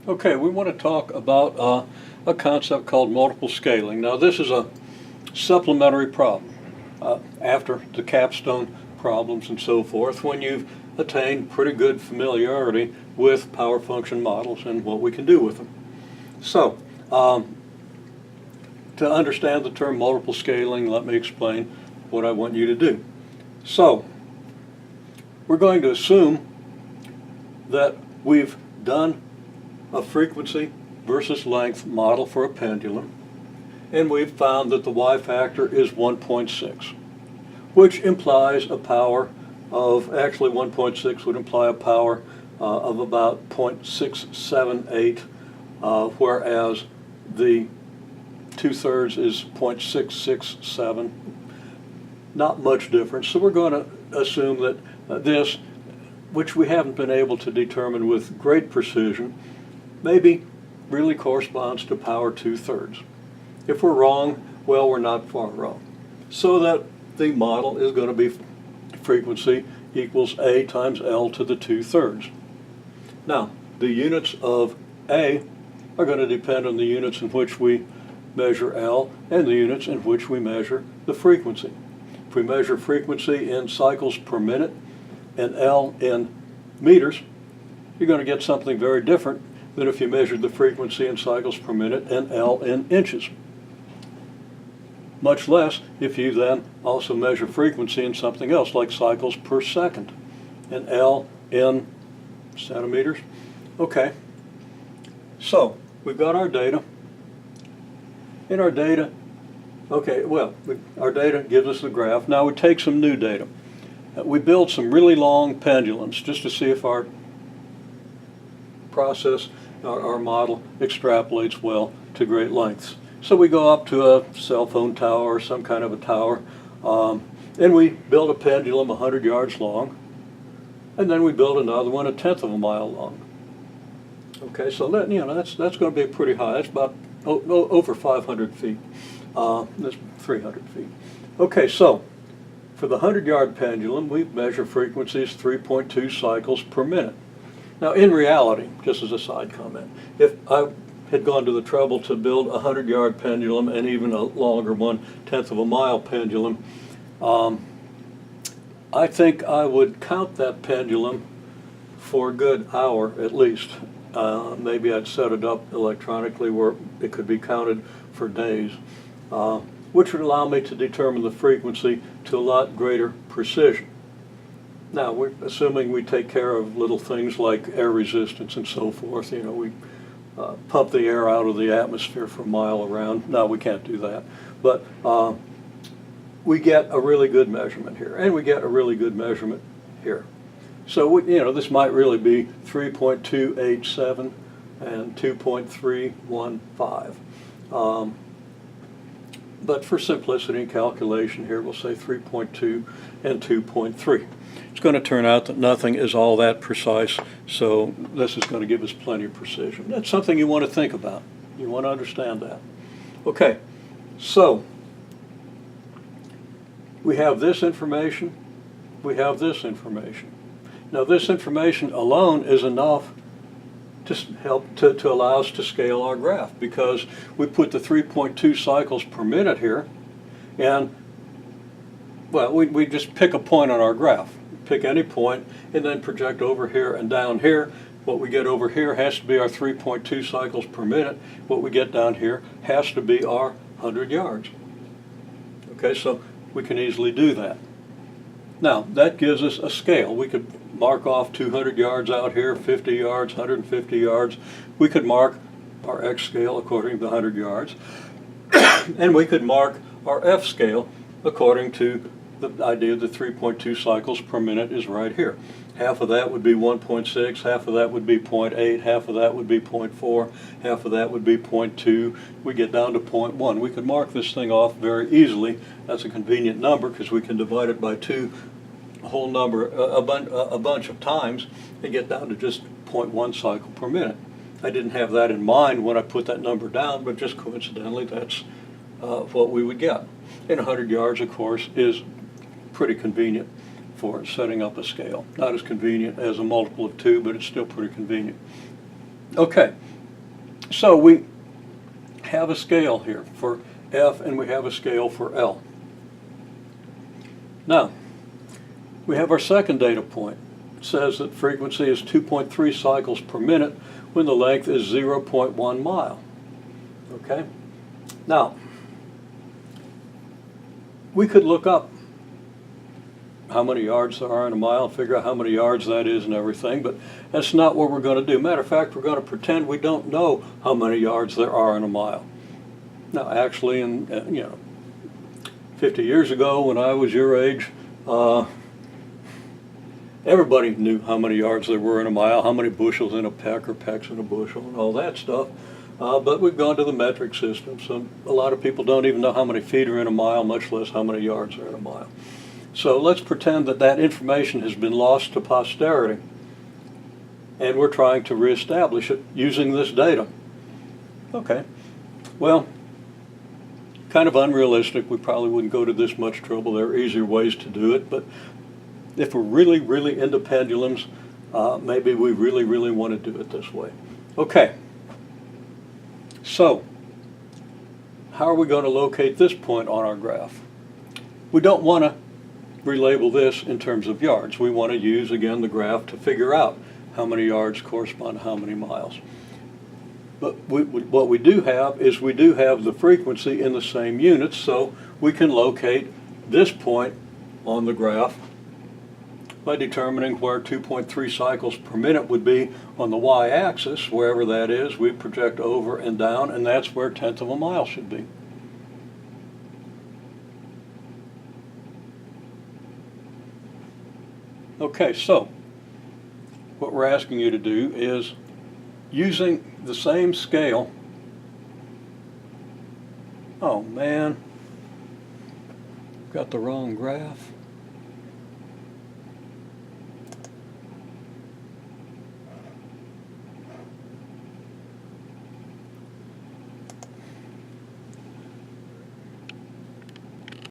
Okay, we want to talk about a concept called multiple scaling. Now, this is a supplementary problem after the capstone problems and so forth, when you've attained pretty good familiarity with power function models and what we can do with them. So, to understand the term multiple scaling, let me explain what I want you to do. So, we're going to assume that we've done a frequency versus length model for a pendulum, and we've found that the Y factor is 1.6, which implies a power of, actually 1.6 would imply a power of about 0.678, whereas the 2/3 is 0.667. Not much difference. So we're going to assume that this, which we haven't been able to determine with great precision, maybe really corresponds to power 2/3. If we're wrong, well, we're not far wrong. So that the model is going to be frequency equals A times L to the 2/3. Now, the units of A are going to depend on the units in which we measure L and the units in which we measure the frequency. If we measure frequency in cycles per minute and L in meters, you're going to get something very different than if you measured the frequency in cycles per minute and L in inches. Much less if you then also measure frequency in something else like cycles per second and L in centimeters. Okay, so we've got our data. In our data, our data gives us the graph. Now we take some new data. We build some really long pendulums just to see if our process, our model extrapolates well to great lengths. So we go up to a cell phone tower or some kind of a tower, and we build a pendulum 100 yards long, and then we build another one 1/10 of a mile long. Okay, so that, that's going to be pretty high. That's about over 500 feet. That's 300 feet. Okay, so for the 100-yard pendulum, we measure frequencies 3.2 cycles per minute. Now, in reality, just as a side comment, if I had gone to the trouble to build a 100-yard pendulum and even a longer one, 1/10 of a mile pendulum, I think I would count that pendulum for a good hour at least. Maybe I'd set it up electronically where it could be counted for days, which would allow me to determine the frequency to a lot greater precision. Now, we're assuming we take care of little things like air resistance and so forth. We pump the air out of the atmosphere for a mile around. No, we can't do that. But we get a really good measurement here, and we get a really good measurement here. So, this might really be 3.287 and 2.315. But for simplicity and calculation here, we'll say 3.2 and 2.3. It's going to turn out that nothing is all that precise, so this is going to give us plenty of precision. That's something you want to think about. You want to understand that. Okay, so we have this information, we have this information. Now, this information alone is enough to help to allow us to scale our graph, because we put the 3.2 cycles per minute here, and well, we just pick a point on our graph. Pick any point and then project over here and down here. What we get over here has to be our 3.2 cycles per minute. What we get down here has to be our 100 yards. Okay, so we can easily do that. Now, that gives us a scale. We could mark off 200 yards out here, 50 yards, 150 yards. We could mark our X scale according to the 100 yards. And we could mark our F scale according to the idea that 3.2 cycles per minute is right here. Half of that would be 1.6, half of that would be 0.8, half of that would be 0.4, half of that would be 0.2. We get down to 0.1. We could mark this thing off very easily. That's a convenient number because we can divide it by 2 a whole number, a bunch of times, and get down to just 0.1 cycle per minute. I didn't have that in mind when I put that number down, but just coincidentally that's what we would get. And 100 yards, of course, is pretty convenient for setting up a scale. Not as convenient as a multiple of 2, but it's still pretty convenient. Okay, So we have a scale here for F and we have a scale for L. Now, we have our second data point. It says that frequency is 2.3 cycles per minute when the length is 0.1 mile. Okay? Now, we could look up how many yards there are in a mile, figure out how many yards that is and everything, but that's not what we're going to do. Matter of fact, we're going to pretend we don't know how many yards there are in a mile. Now, actually, 50 years ago when I was your age, everybody knew how many yards there were in a mile, how many bushels in a peck or pecks in a bushel and all that stuff. But we've gone to the metric system, so a lot of people don't even know how many feet are in a mile, much less how many yards are in a mile. So let's pretend that that information has been lost to posterity, and we're trying to reestablish it using this data. Okay, well, kind of unrealistic. We probably wouldn't go to this much trouble. There are easier ways to do it, but if we're really, really into pendulums, maybe we really, really want to do it this way. Okay, so how are we going to locate this point on our graph? We don't want to relabel this in terms of yards. We want to use, again, the graph to figure out how many yards correspond to how many miles. But what we do have is we do have the frequency in the same units, so we can locate this point on the graph by determining where 2.3 cycles per minute would be on the y-axis. Wherever that is, we project over and down, and that's where 1/10 of a mile should be. Okay, so what we're asking you to do is, using the same scale, oh man, got the wrong graph.